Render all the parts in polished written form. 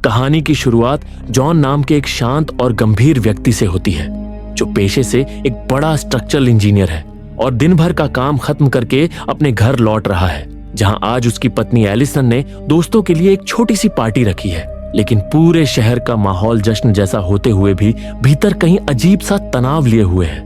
कहानी की शुरुआत जॉन नाम के एक शांत और गंभीर व्यक्ति से होती है, जो पेशे से एक बड़ा स्ट्रक्चरल इंजीनियर है और दिन भर का काम खत्म करके अपने घर लौट रहा है, जहां आज उसकी पत्नी एलिसन ने दोस्तों के लिए एक छोटी सी पार्टी रखी है। लेकिन पूरे शहर का माहौल जश्न जैसा होते हुए भी भीतर कहीं अजीब सा तनाव लिए हुए है,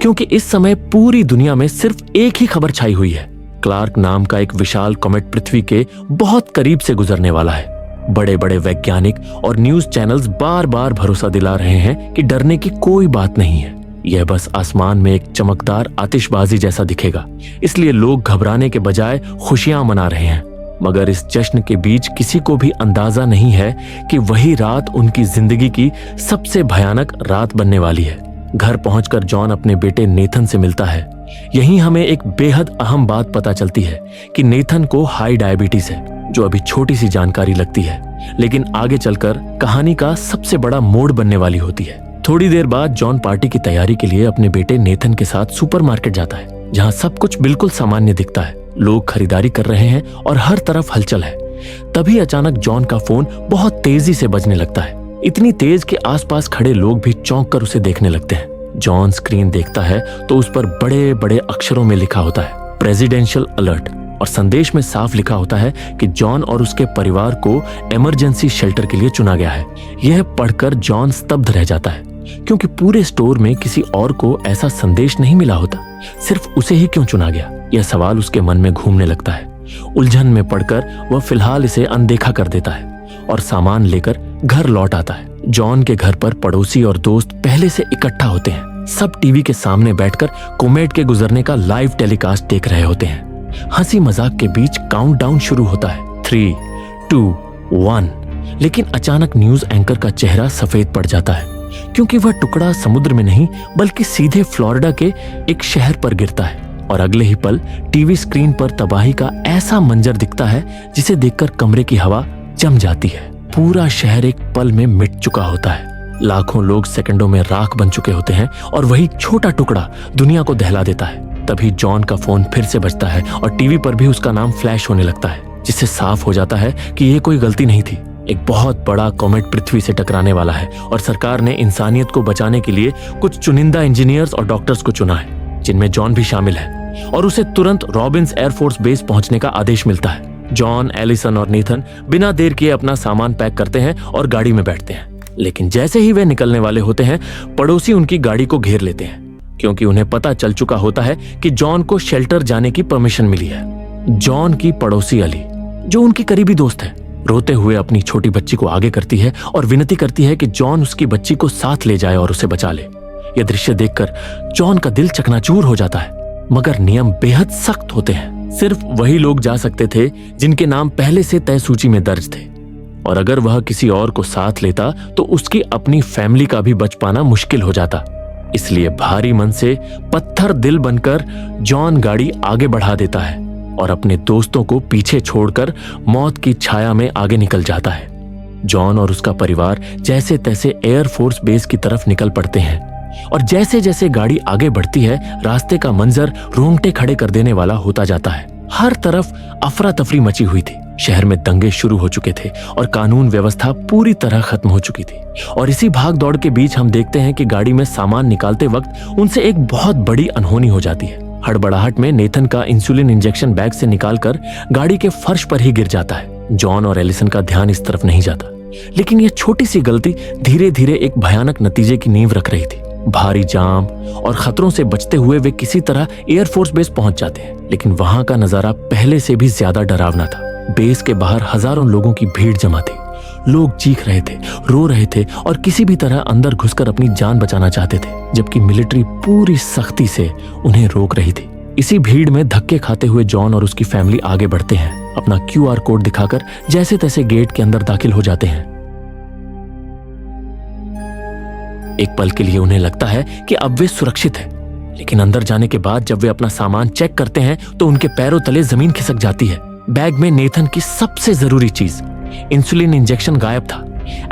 क्योंकि इस समय पूरी दुनिया में सिर्फ एक ही खबर छाई हुई है। क्लार्क नाम का एक विशाल कॉमेट पृथ्वी के बहुत करीब से गुजरने वाला है। बड़े बड़े वैज्ञानिक और न्यूज चैनल्स बार बार भरोसा दिला रहे हैं कि डरने की कोई बात नहीं है, यह बस आसमान में एक चमकदार आतिशबाजी जैसा दिखेगा। इसलिए लोग घबराने के बजाय खुशियां मना रहे हैं। मगर इस जश्न के बीच किसी को भी अंदाजा नहीं है कि वही रात उनकी जिंदगी की सबसे भयानक रात बनने वाली है। घर पहुंचकर जॉन अपने बेटे नेथन से मिलता है। यहीं हमें एक बेहद अहम बात पता चलती है कि नेथन को हाई डायबिटीज है, जो अभी छोटी सी जानकारी लगती है, लेकिन आगे चलकर कहानी का सबसे बड़ा मोड़ बनने वाली होती है। थोड़ी देर बाद जॉन पार्टी की तैयारी के लिए अपने बेटे नेथन के साथ सुपरमार्केट जाता है, जहां सब कुछ बिल्कुल सामान्य दिखता है। लोग खरीदारी कर रहे हैं और हर तरफ हलचल है। तभी अचानक जॉन का फोन बहुत तेजी से बजने लगता है, इतनी तेज कि आसपास खड़े लोग भी चौंक कर उसे देखने लगते हैं। जॉन स्क्रीन देखता है तो उस पर बड़े बड़े अक्षरों में लिखा होता है प्रेसिडेंशियल अलर्ट, और संदेश में साफ लिखा होता है कि जॉन और उसके परिवार को इमरजेंसी शेल्टर के लिए चुना गया है। यह पढ़कर जॉन स्तब्ध रह जाता है, क्योंकि पूरे स्टोर में किसी और को ऐसा संदेश नहीं मिला होता। सिर्फ उसे ही क्यों चुना गया, यह सवाल उसके मन में घूमने लगता है। उलझन में पड़कर वह फिलहाल इसे अनदेखा कर देता है और सामान लेकर घर लौट आता है। जॉन के घर पर पड़ोसी और दोस्त पहले से इकट्ठा होते हैं। सब टीवी के सामने बैठकर कोमेट के गुजरने का लाइव टेलीकास्ट देख रहे होते हैं। हंसी मजाक के बीच काउंटडाउन शुरू होता है, 3, 2, 1। लेकिन अचानक न्यूज एंकर का चेहरा सफेद पड़ जाता है, क्योंकि वह टुकड़ा समुद्र में नहीं बल्कि सीधे फ्लोरिडा के एक शहर पर गिरता है। और अगले ही पल टीवी स्क्रीन पर तबाही का ऐसा मंजर दिखता है जिसे देखकर कमरे की हवा जम जाती है। पूरा शहर एक पल में मिट चुका होता है। लाखों लोग सेकंडों में राख बन चुके होते हैं और वही छोटा टुकड़ा दुनिया को दहला देता है। तभी जॉन का फोन फिर से बजता है और टीवी पर भी उसका नाम फ्लैश होने लगता है, जिससे साफ हो जाता है कि यह कोई गलती नहीं थी। एक बहुत बड़ा कॉमेट पृथ्वी से टकराने वाला है और सरकार ने इंसानियत को बचाने के लिए कुछ चुनिंदा इंजीनियर्स और डॉक्टर्स को चुना है, जिनमें जॉन भी शामिल है। और उसे तुरंत रॉबिन्स एयरफोर्स बेस पहुंचने का आदेश मिलता है। जॉन, एलिसन और नेथन बिना देर किए अपना सामान पैक करते हैं और गाड़ी में बैठते हैं। लेकिन जैसे ही वे निकलने वाले होते हैं, पड़ोसी उनकी गाड़ी को घेर लेते हैं, क्योंकि उन्हें पता चल चुका होता है कि जॉन को शेल्टर जाने की परमिशन मिली है। जॉन की पड़ोसी अली, जो उनकी करीबी दोस्त है, रोते हुए अपनी छोटी बच्ची को आगे करती है और विनती करती है कि जॉन उसकी बच्ची को साथ ले जाए और उसे बचा ले। यह दृश्य देखकर जॉन का दिल चकनाचूर हो जाता है, मगर नियम बेहद सख्त होते हैं। सिर्फ वही लोग जा सकते थे जिनके नाम पहले से तय सूची में दर्ज थे, और अगर वह किसी और को साथ लेता तो उसकी अपनी फैमिली का भी बच पाना मुश्किल हो जाता। इसलिए भारी मन से पत्थर दिल बनकर जॉन गाड़ी आगे बढ़ा देता है और अपने दोस्तों को पीछे छोड़कर मौत की छाया में आगे निकल जाता है। जॉन और उसका परिवार जैसे तैसे एयरफोर्स बेस की तरफ निकल पड़ते हैं, और जैसे जैसे गाड़ी आगे बढ़ती है, रास्ते का मंजर रोंगटे खड़े कर देने वाला होता जाता है। हर तरफ अफरा तफरी मची हुई थी। शहर में दंगे शुरू हो चुके थे और कानून व्यवस्था पूरी तरह खत्म हो चुकी थी। और इसी भाग दौड़ के बीच हम देखते हैं कि गाड़ी में सामान निकालते वक्त उनसे एक बहुत बड़ी अनहोनी हो जाती है। हड़बड़ाहट में नेथन का इंसुलिन इंजेक्शन बैग से निकालकर गाड़ी के फर्श पर ही गिर जाता है। जॉन और एलिसन का ध्यान इस तरफ नहीं जाता, लेकिन यह छोटी सी गलती धीरे धीरे एक भयानक नतीजे की नींव रख रही थी। भारी जाम और खतरों से बचते हुए वे किसी तरह एयरफोर्स बेस पहुंच जाते हैं, लेकिन वहां का नजारा पहले से भी ज्यादा डरावना था। बेस के बाहर हजारों लोगों की भीड़ जमा थी। लोग चीख रहे थे, रो रहे थे और किसी भी तरह अंदर घुसकर अपनी जान बचाना चाहते थे, जबकि मिलिट्री पूरी सख्ती से उन्हें रोक रही थी। इसी भीड़ में धक्के खाते हुए जॉन और उसकी फैमिली आगे बढ़ते हैं, अपना QR कोड दिखाकर जैसे तैसे गेट के अंदर दाखिल हो जाते हैं। एक पल के लिए उन्हें लगता है कि अब वे सुरक्षित हैं, लेकिन अंदर जाने के बाद जब वे अपना सामान चेक करते हैं तो उनके पैरों तले जमीन खिसक जाती है। बैग में नेथन की सबसे जरूरी चीज, इंसुलिन इंजेक्शन, गायब था।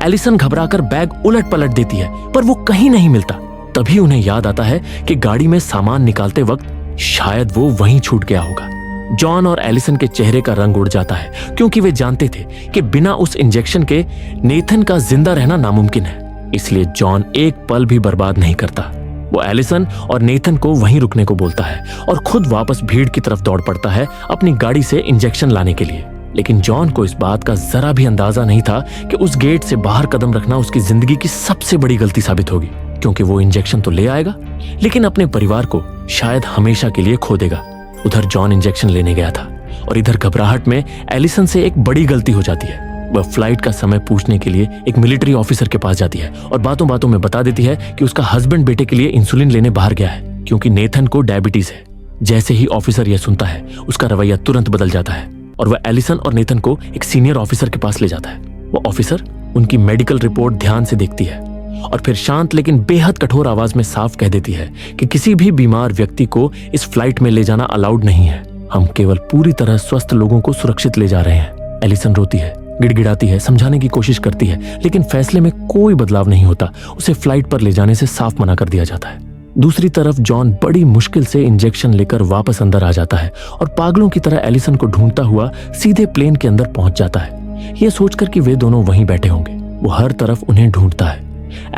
एलिसन घबराकर बैग उलट पलट देती है, पर वो कहीं नहीं मिलता। तभी उन्हें याद आता है कि गाड़ी में सामान निकालते वक्त शायद वो वहीं छूट गया होगा। जॉन और एलिसन के चेहरे का रंग उड़ जाता है, क्योंकि वे जानते थे कि बिना उस इंजेक्शन के नेथन का जिंदा रहना नामुमकिन है। इसलिए जॉन एक पल भी बर्बाद नहीं करता। वो एलिसन और नेथन को वहीं रुकने को बोलता है और खुद वापस भीड़ की तरफ दौड़ पड़ता है अपनी गाड़ी से इंजेक्शन लाने के लिए। लेकिन जॉन को इस बात का जरा भी अंदाजा नहीं था कि उस गेट से बाहर कदम रखना उसकी जिंदगी की सबसे बड़ी गलती साबित होगी, क्योंकि वो इंजेक्शन तो ले आएगा लेकिन अपने परिवार को शायद हमेशा के लिए खो देगा। उधर जॉन इंजेक्शन लेने गया था और इधर घबराहट में एलिसन से एक बड़ी गलती हो जाती है। वह फ्लाइट का समय पूछने के लिए एक मिलिट्री ऑफिसर के पास जाती है और बातों बातों में बता देती है कि उसका हस्बैंड बेटे के लिए इंसुलिन लेने बाहर गया है, क्योंकि नेथन को डायबिटीज है। जैसे ही ऑफिसर यह सुनता है, उसका रवैया तुरंत बदल जाता है और वह एलिसन और नेथन को एक सीनियर ऑफिसर के पास ले जाता है। वो ऑफिसर उनकी मेडिकल रिपोर्ट ध्यान से देखती है और फिर शांत लेकिन बेहद कठोर आवाज में साफ कह देती है कि किसी भी बीमार व्यक्ति को इस फ्लाइट में ले जाना अलाउड नहीं है। हम केवल पूरी तरह स्वस्थ लोगों को सुरक्षित ले जा रहे हैं। एलिसन रोती है, गिड़गिड़ाती है, समझाने की कोशिश करती है, लेकिन फैसले में कोई बदलाव नहीं होता। उसे फ्लाइट पर ले जाने से साफ मना कर दिया जाता है। दूसरी तरफ जॉन बड़ी मुश्किल से इंजेक्शन लेकर वापस अंदर आ जाता है और पागलों की तरह एलिसन को ढूंढता हुआ सीधे प्लेन के अंदर पहुंच जाता है, यह सोचकर कि वे दोनों वहीं बैठे होंगे। वो हर तरफ उन्हें ढूंढता है,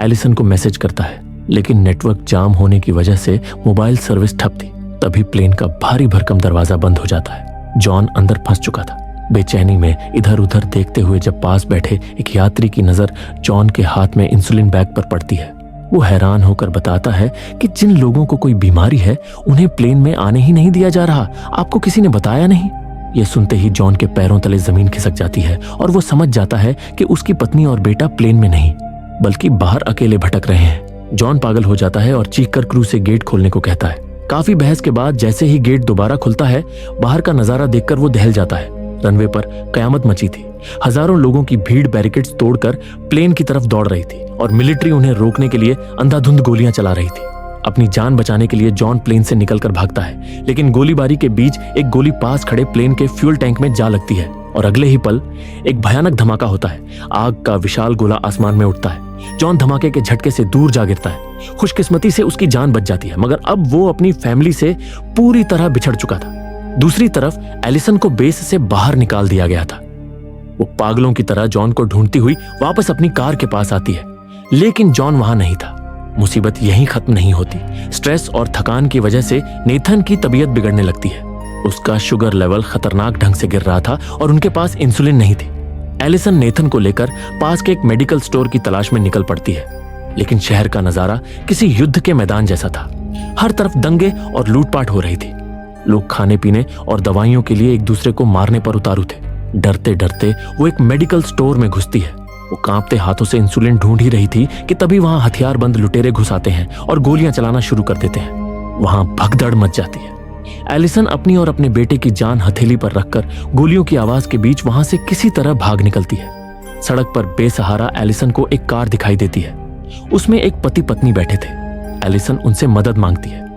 एलिसन को मैसेज करता है, लेकिन नेटवर्क जाम होने की वजह से मोबाइल सर्विस ठप थी। तभी प्लेन का भारी भरकम दरवाजा बंद हो जाता है। जॉन अंदर फंस चुका था। बेचैनी में इधर उधर देखते हुए जब पास बैठे एक यात्री की नजर जॉन के हाथ में इंसुलिन बैग पर पड़ती है, वो हैरान होकर बताता है कि जिन लोगों को कोई बीमारी है उन्हें प्लेन में आने ही नहीं दिया जा रहा। आपको किसी ने बताया नहीं? यह सुनते ही जॉन के पैरों तले जमीन खिसक जाती है और वो समझ जाता है कि उसकी पत्नी और बेटा प्लेन में नहीं बल्कि बाहर अकेले भटक रहे हैं। जॉन पागल हो जाता है और चीखकर क्रू से गेट खोलने को कहता है। काफी बहस के बाद जैसे ही गेट दोबारा खुलता है, बाहर का नजारा देखकर वो दहल जाता है। रनवे पर कयामत मची थी। हजारों लोगों की भीड़ बैरिकेड्स तोड़कर प्लेन की तरफ दौड़ रही थी और मिलिट्री उन्हें रोकने के लिए अंधाधुंध गोलियां चला रही थी। अपनी जान बचाने के लिए जॉन प्लेन से निकलकर भागता है, लेकिन गोलीबारी के बीच एक गोली पास खड़े प्लेन के फ्यूल टैंक में जा लगती है और अगले ही पल एक भयानक धमाका होता है। आग का विशाल गोला आसमान में उठता है। जॉन धमाके के झटके से दूर जा गिरता है। खुशकिस्मती से उसकी जान बच जाती है, मगर अब वो अपनी फैमिली से पूरी तरह बिछड़ चुका था। दूसरी तरफ एलिसन को बेस से बाहर निकाल दिया गया था। वो पागलों की तरह जॉन को ढूंढती हुई वापस अपनी कार के पास आती है, लेकिन जॉन वहां नहीं था। मुसीबत यहीं खत्म नहीं होती। स्ट्रेस और थकान की वजह से नेथन की तबीयत बिगड़ने लगती है। उसका शुगर लेवल खतरनाक ढंग से गिर रहा था और उनके पास इंसुलिन नहीं थी। एलिसन नेथन को लेकर पास के एक मेडिकल स्टोर की तलाश में निकल पड़ती है, लेकिन शहर का नजारा किसी युद्ध के मैदान जैसा था। हर तरफ दंगे और लूटपाट हो रही थी। लोग खाने पीने और दवाइयों के लिए एक दूसरे को मारने पर उतारू थे। डरते डरते वो एक मेडिकल स्टोर में घुसती है। वो कांपते हाथों से इंसुलिन ढूंढ ही रही थी कि तभी वहां हथियारबंद लुटेरे घुस आते हैं और गोलियां चलाना शुरू कर देते हैं। वहां भगदड़ मच जाती है। एलिसन अपनी और अपने बेटे की जान हथेली पर रखकर गोलियों की आवाज के बीच वहां से किसी तरह भाग निकलती है। सड़क पर बेसहारा एलिसन को एक कार दिखाई देती है। उसमें एक पति पत्नी बैठे थे। एलिसन उनसे मदद मांगती है।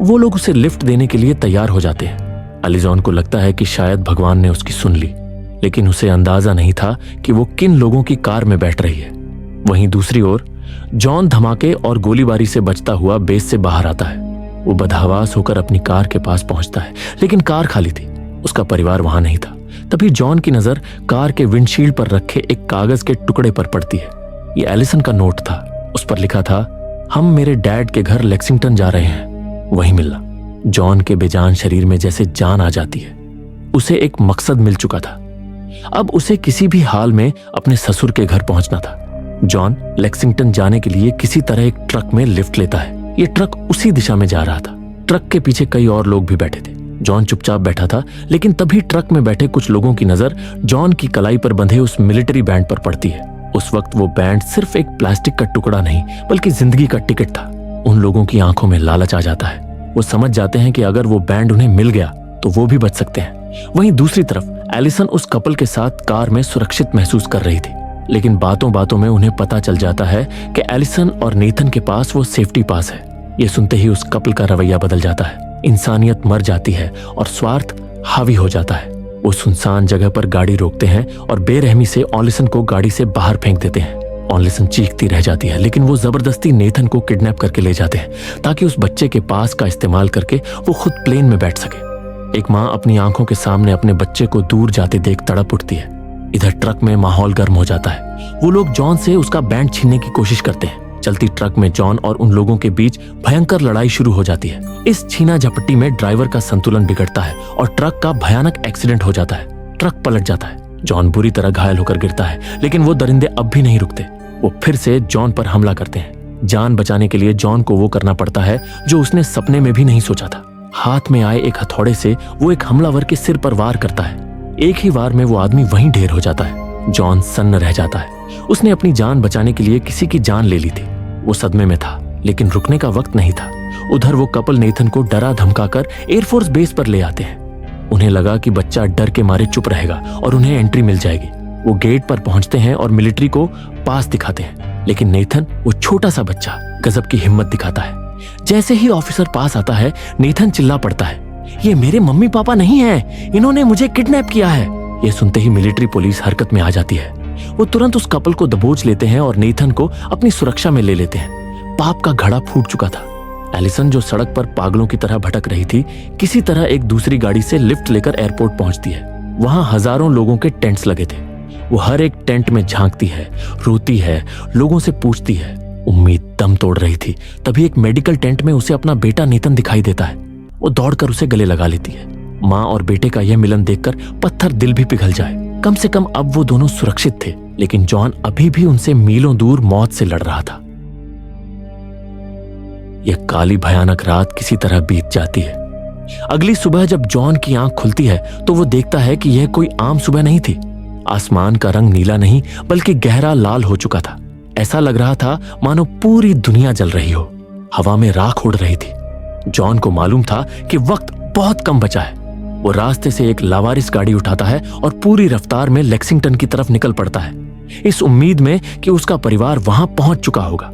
वो लोग उसे लिफ्ट देने के लिए तैयार हो जाते हैं। एलिजॉन को लगता है कि शायद भगवान ने उसकी सुन ली, लेकिन उसे अंदाजा नहीं था कि वो किन लोगों की कार में बैठ रही है। वहीं दूसरी ओर जॉन धमाके और गोलीबारी से बचता हुआ बेस से बाहर आता है। वो बदहवास होकर अपनी कार के पास पहुंचता है, लेकिन कार खाली थी। उसका परिवार वहां नहीं था। तभी जॉन की नजर कार के विंडशील्ड पर रखे एक कागज के टुकड़े पर पड़ती है। ये एलिसन का नोट था। उस पर लिखा था, हम मेरे डैड के घर लेक्सिंगटन जा रहे हैं, वहीं मिलना। जॉन के बेजान शरीर में जैसे जान आ जाती है। उसे एक मकसद मिल चुका था। अब उसे किसी भी हाल में अपने ससुर के घर पहुंचना था। जॉन लेक्सिंगटन जाने के लिए किसी तरह एक ट्रक में लिफ्ट लेता है। ये ट्रक उसी दिशा में जा रहा था। ट्रक के पीछे कई और लोग भी बैठे थे। जॉन चुपचाप बैठा था, लेकिन तभी ट्रक में बैठे कुछ लोगों की नजर जॉन की कलाई पर बंधे उस मिलिट्री बैंड पर पड़ती है। उस वक्त वो बैंड सिर्फ एक प्लास्टिक का टुकड़ा नहीं बल्कि जिंदगी का टिकट था। उन लोगों की आंखों में लालच आ जाता है। वो समझ जाते हैं कि अगर वो बैंड उन्हें मिल गया तो वो भी बच सकते हैं। वहीं दूसरी तरफ एलिसन उस कपल के साथ कार में सुरक्षित महसूस कर रही थी, लेकिन बातों बातों में उन्हें पता चल जाता है कि एलिसन और नेथन के पास वो सेफ्टी पास है। ये सुनते ही उस कपल का रवैया बदल जाता है। इंसानियत मर जाती है और स्वार्थ हावी हो जाता है। वो सुनसान जगह पर गाड़ी रोकते हैं और बेरहमी से एलिसन को गाड़ी से बाहर फेंक देते हैं। एलिसन चीखती रह जाती है, लेकिन वो जबरदस्ती नेथन को किडनैप करके ले जाते हैं ताकि उस बच्चे के पास का इस्तेमाल करके वो खुद प्लेन में बैठ सके। एक माँ अपनी आंखों के सामने अपने बच्चे को दूर जाते देख तड़प उठती है। इधर ट्रक में माहौल गर्म हो जाता है। वो लोग जॉन से उसका बैंड छीनने की कोशिश करते हैं। चलती ट्रक में जॉन और उन लोगों के बीच भयंकर लड़ाई शुरू हो जाती है। इस छीना झपट्टी में ड्राइवर का संतुलन बिगड़ता है और ट्रक का भयानक एक्सीडेंट हो जाता है। ट्रक पलट जाता है। जॉन बुरी तरह घायल होकर गिरता है, लेकिन वो दरिंदे अब भी नहीं रुकते। वो फिर से जॉन पर हमला करते हैं। जान बचाने के लिए जॉन को वो करना पड़ता है जो उसने सपने में भी नहीं सोचा था। हाथ में आए एक हथौड़े से वो एक हमलावर के सिर पर वार करता है। एक ही वार में वो आदमी वहीं ढेर हो जाता है। जॉन सन्न रह जाता है। उसने अपनी जान बचाने के लिए किसी की जान ले ली थी। वो सदमे में था, लेकिन रुकने का वक्त नहीं था। उधर वो कपल नेथन को डरा धमकाकर एयरफोर्स बेस पर ले आते हैं। उन्हें लगा कि बच्चा डर के मारे चुप रहेगा और उन्हें एंट्री मिल जाएगी। वो गेट पर पहुंचते हैं और मिलिट्री को पास दिखाते हैं, लेकिन नेथन, वो छोटा सा बच्चा, गजब की हिम्मत दिखाता है। जैसे ही ऑफिसर पास आता है, नेथन चिल्ला पड़ता है, ये मेरे मम्मी पापा नहीं हैं, इन्होंने मुझे किडनैप किया है। ये सुनते ही मिलिट्री पुलिस हरकत में आ जाती है। वो तुरंत उस कपल को दबोच लेते हैं और नेथन को अपनी सुरक्षा में ले लेते हैं। पाप का घड़ा फूट चुका था। एलिसन, जो सड़क पर पागलों की तरह भटक रही थी, किसी तरह एक दूसरी गाड़ी से लिफ्ट लेकर एयरपोर्ट पहुंचती है। वहां हजारों लोगों के टेंट्स लगे थे। वो हर एक टेंट में झांकती है, रोती है, लोगों से पूछती है। उम्मीद दम तोड़ रही थी। तभी एक मेडिकल टेंट में उसे अपना बेटा नेथन दिखाई देता है। वो दौड़कर उसे गले लगा लेती है। माँ और बेटे का यह मिलन देखकर पत्थर दिल भी पिघल जाए। कम से कम अब वो दोनों सुरक्षित थे, लेकिन जॉन अभी भी उनसे मीलों दूर मौत से लड़ रहा था। यह काली भयानक रात किसी तरह बीत जाती है। अगली सुबह जब जॉन की आंख खुलती है तो वो देखता है कि यह कोई आम सुबह नहीं थी। आसमान का रंग नीला नहीं, बल्कि गहरा लाल हो चुका था। ऐसा लग रहा था मानो पूरी दुनिया जल रही हो। हवा में राख उड़ रही थी। जॉन को मालूम था कि वक्त बहुत कम बचा है। वो रास्ते से एक लावारिस गाड़ी उठाता है और पूरी रफ्तार में लेक्सिंगटन की तरफ निकल पड़ता है, इस उम्मीद में कि उसका परिवार वहां पहुंच चुका होगा।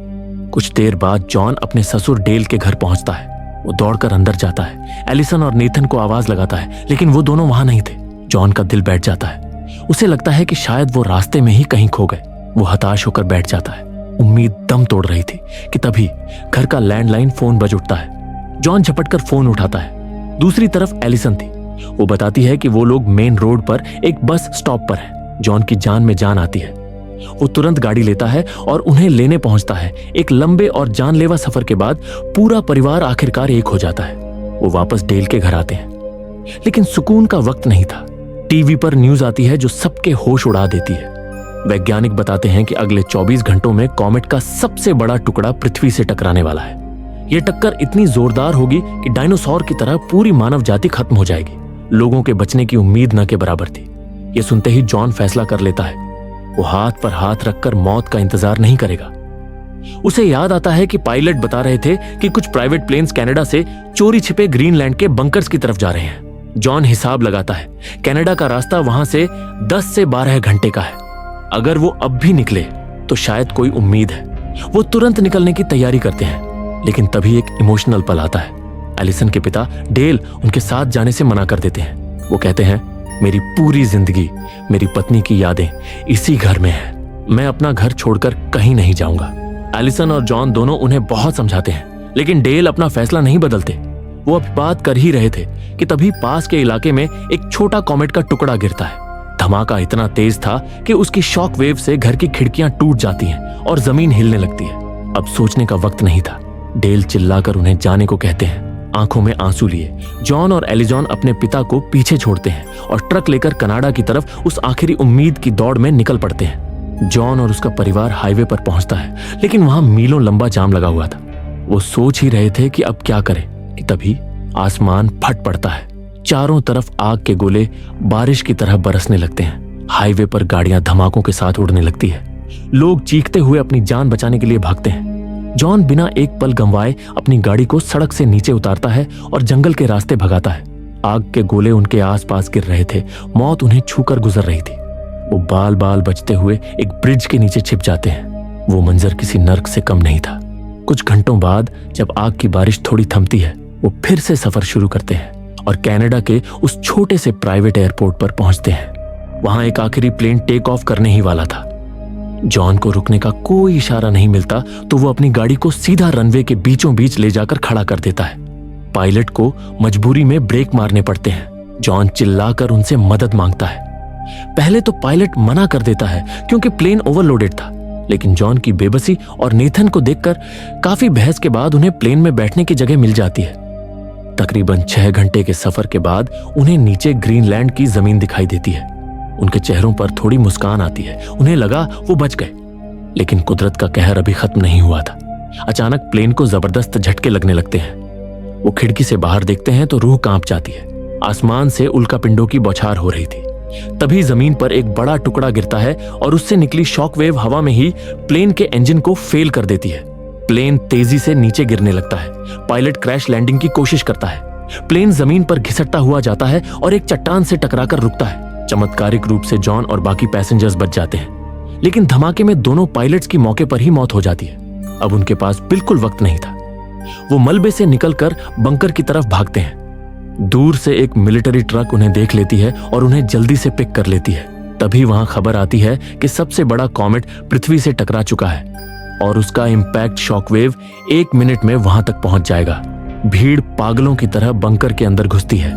कुछ देर बाद जॉन अपने ससुर डेल के घर पहुंचता है। वो दौड़कर अंदर जाता है। एलिसन और नेथन को आवाज लगाता है, लेकिन वो दोनों वहां नहीं थे। जॉन का दिल बैठ जाता है। उसे लगता है कि शायद वो रास्ते में ही कहीं खो गए। वो हताश होकर बैठ जाता है। उम्मीद दम तोड़ रही थी कि तभी घर का लैंडलाइन फोन बज उठता है। जॉन झपटकर फोन उठाता है। दूसरी तरफ एलिसन थी। वो बताती है कि वो लोग मेन रोड पर एक बस स्टॉप पर है। जॉन की जान में जान आती है। वो तुरंत गाड़ी लेता है और उन्हें लेने पहुंचता है। एक लंबे और जानलेवा सफर के बाद पूरा परिवार आखिरकार एक हो जाता है। वो वापस डेल के घर आते हैं, लेकिन सुकून का वक्त नहीं था। टीवी पर न्यूज आती है जो सबके होश उड़ा देती है। वैज्ञानिक बताते हैं कि अगले 24 घंटों में कॉमेट का सबसे बड़ा टुकड़ा पृथ्वी से टकराने वाला है। यह टक्कर इतनी जोरदार होगी कि डायनासोर की तरह पूरी मानव जाति खत्म हो जाएगी। लोगों के बचने की उम्मीद न के बराबर थी। यह सुनते ही जॉन फैसला कर लेता है। वो हाथ पर हाथ रखकर मौत का इंतजार नहीं करेगा। उसे याद आता है कि पायलट बता रहे थे कि कुछ प्राइवेट प्लेन्स कनाडा से चोरी छिपे ग्रीनलैंड के बंकर्स की तरफ जा रहे हैं। जॉन हिसाब लगाता है। कनाडा का रास्ता वहां से 10 से 12 घंटे का है। अगर वो अब भी निकले तो शायद कोई उम्मीद है। वो तुरंत निकलने की तैयारी करते हैं, लेकिन तभी एक इमोशनल पल आता है। एलिसन के पिता डेल उनके साथ जाने से मना कर देते हैं। वो कहते हैं, मेरी पूरी जिंदगी, मेरी पत्नी की यादें इसी घर में है। मैं अपना घर छोड़कर कहीं नहीं जाऊंगा। एलिसन और जॉन दोनों उन्हें बहुत समझाते हैं, लेकिन डेल अपना फैसला नहीं बदलते। वो अब बात कर ही रहे थे कि तभी पास के इलाके में एक छोटा कॉमेट का टुकड़ा गिरता है। धमाका इतना तेज था कि उसकी शॉक वेव से घर की खिड़कियां टूट जाती हैं और जमीन हिलने लगती है। अब सोचने का वक्त नहीं था। डेल चिल्लाकर उन्हें जाने को कहते हैं। आंखों में आंसू लिए जॉन और एलिजॉन अपने पिता को पीछे छोड़ते हैं और ट्रक लेकर कनाडा की तरफ उस आखिरी उम्मीद की दौड़ में निकल पड़ते हैं। जॉन और उसका परिवार हाईवे पर पहुंचता है, लेकिन वहां मीलों लंबा जाम लगा हुआ था। वो सोच ही रहे थे कि अब क्या करें कि तभी आसमान फट पड़ता है। चारों तरफ आग के गोले बारिश की तरह बरसने लगते हैं। हाईवे पर गाड़ियां धमाकों के साथ उड़ने लगती है। लोग चीखते हुए अपनी जान बचाने के लिए भागते हैं। जॉन बिना एक पल गंवाए अपनी गाड़ी को सड़क से नीचे उतारता है और जंगल के रास्ते भगाता है। आग के गोले उनके आसपास गिर रहे थे। मौत उन्हें छूकर गुजर रही थी। वो बाल बाल बचते हुए एक ब्रिज के नीचे छिप जाते हैं। वो मंजर किसी नर्क से कम नहीं था। कुछ घंटों बाद जब आग की बारिश थोड़ी थमती है, वो फिर से सफर शुरू करते हैं और कनाडा के उस छोटे से प्राइवेट एयरपोर्ट पर पहुंचते हैं। वहां एक आखिरी प्लेन टेक ऑफ करने ही वाला था। जॉन को रुकने का कोई इशारा नहीं मिलता तो वो अपनी गाड़ी को सीधा रनवे के बीचों बीच ले जाकर खड़ा कर देता है। पायलट को मजबूरी में ब्रेक मारने पड़ते हैं। जॉन चिल्लाकर उनसे मदद मांगता है। पहले तो पायलट मना कर देता है क्योंकि प्लेन ओवरलोडेड था, लेकिन जॉन की बेबसी और नेथन को देखकर काफी बहस के बाद उन्हें प्लेन में बैठने की जगह मिल जाती है। तकरीबन 6 घंटे के सफर के बाद उन्हें नीचे ग्रीनलैंड की जमीन दिखाई देती है। उनके चेहरों पर थोड़ी मुस्कान आती है। उन्हें लगा वो बच गए, लेकिन कुदरत का कहर अभी खत्म नहीं हुआ था। अचानक प्लेन को जबरदस्त झटके लगने लगते हैं। वो खिड़की से बाहर देखते हैं तो रूह कांप जाती है। आसमान से उल्कापिंडों की बौछार हो रही थी। तभी जमीन पर एक बड़ा टुकड़ा गिरता है और उससे निकली शॉकवेव हवा में ही प्लेन के इंजन को फेल कर देती है। प्लेन तेजी से नीचे गिरने लगता है। पायलट क्रैश लैंडिंग की कोशिश करता है। प्लेन जमीन पर घिसटता हुआ जाता है और एक चट्टान से टकराकर रुकता है। चमत्कारिक रूप से जॉन और बाकी पैसेंजर्स बच जाते हैं, लेकिन धमाके में दोनों पायलट्स की मौके पर ही मौत हो जाती है। अब उनके पास बिल्कुल वक्त नहीं था। वो मलबे से निकलकर बंकर की तरफ भागते हैं। दूर से एक मिलिट्री ट्रक उन्हें देख लेती है और उन्हें जल्दी से पिक कर लेती है। तभी वहां खबर आती है कि सबसे बड़ा कॉमेट पृथ्वी से टकरा चुका है और उसका इंपैक्ट शॉकवेव 1 मिनट में वहां तक पहुंच जाएगा। भीड़ पागलों की तरह बंकर के अंदर घुसती है।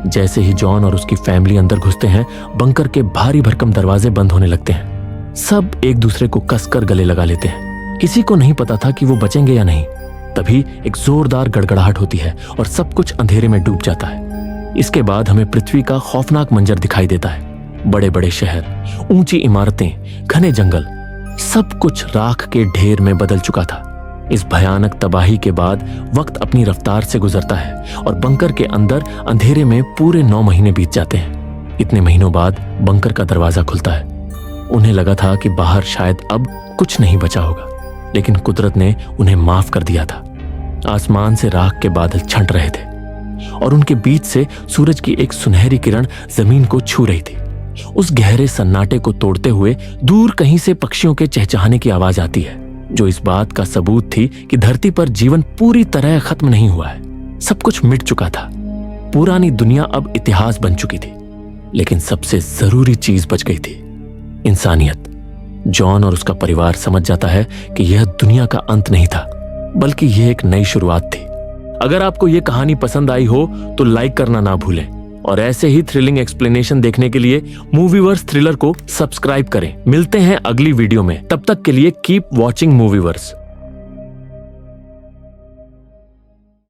जैसे ही जॉन और उसकी फैमिली अंदर घुसते हैं, बंकर के भारी भरकम दरवाजे बंद होने लगते हैं। सब एक दूसरे को कसकर गले लगा लेते हैं। किसी को नहीं पता था कि वो बचेंगे या नहीं। तभी एक जोरदार गड़गड़ाहट होती है और सब कुछ अंधेरे में डूब जाता है। इसके बाद हमें पृथ्वी का खौफनाक मंजर दिखाई देता है। बड़े बड़े शहर, ऊंची इमारतें, घने जंगल, सब कुछ राख के ढेर में बदल चुका था। इस भयानक तबाही के बाद वक्त अपनी रफ्तार से गुजरता है और बंकर के अंदर अंधेरे में पूरे 9 महीने बीत जाते हैं। इतने महीनों बाद बंकर का दरवाजा खुलता है। उन्हें लगा था कि बाहर शायद अब कुछ नहीं बचा होगा, लेकिन कुदरत ने उन्हें माफ कर दिया था। आसमान से राख के बादल छंट रहे थे और उनके बीच से सूरज की एक सुनहरी किरण जमीन को छू रही थी। उस गहरे सन्नाटे को तोड़ते हुए दूर कहीं से पक्षियों के चहचहाने की आवाज आती है, जो इस बात का सबूत थी कि धरती पर जीवन पूरी तरह खत्म नहीं हुआ है। सब कुछ मिट चुका था। पुरानी दुनिया अब इतिहास बन चुकी थी, लेकिन सबसे जरूरी चीज बच गई थी, इंसानियत। जॉन और उसका परिवार समझ जाता है कि यह दुनिया का अंत नहीं था, बल्कि यह एक नई शुरुआत थी। अगर आपको यह कहानी पसंद आई हो तो लाइक करना ना भूलें और ऐसे ही थ्रिलिंग एक्सप्लेनेशन देखने के लिए मूवीवर्स थ्रिलर को सब्सक्राइब करें। मिलते हैं अगली वीडियो में। तब तक के लिए कीप वॉचिंग मूवीवर्स।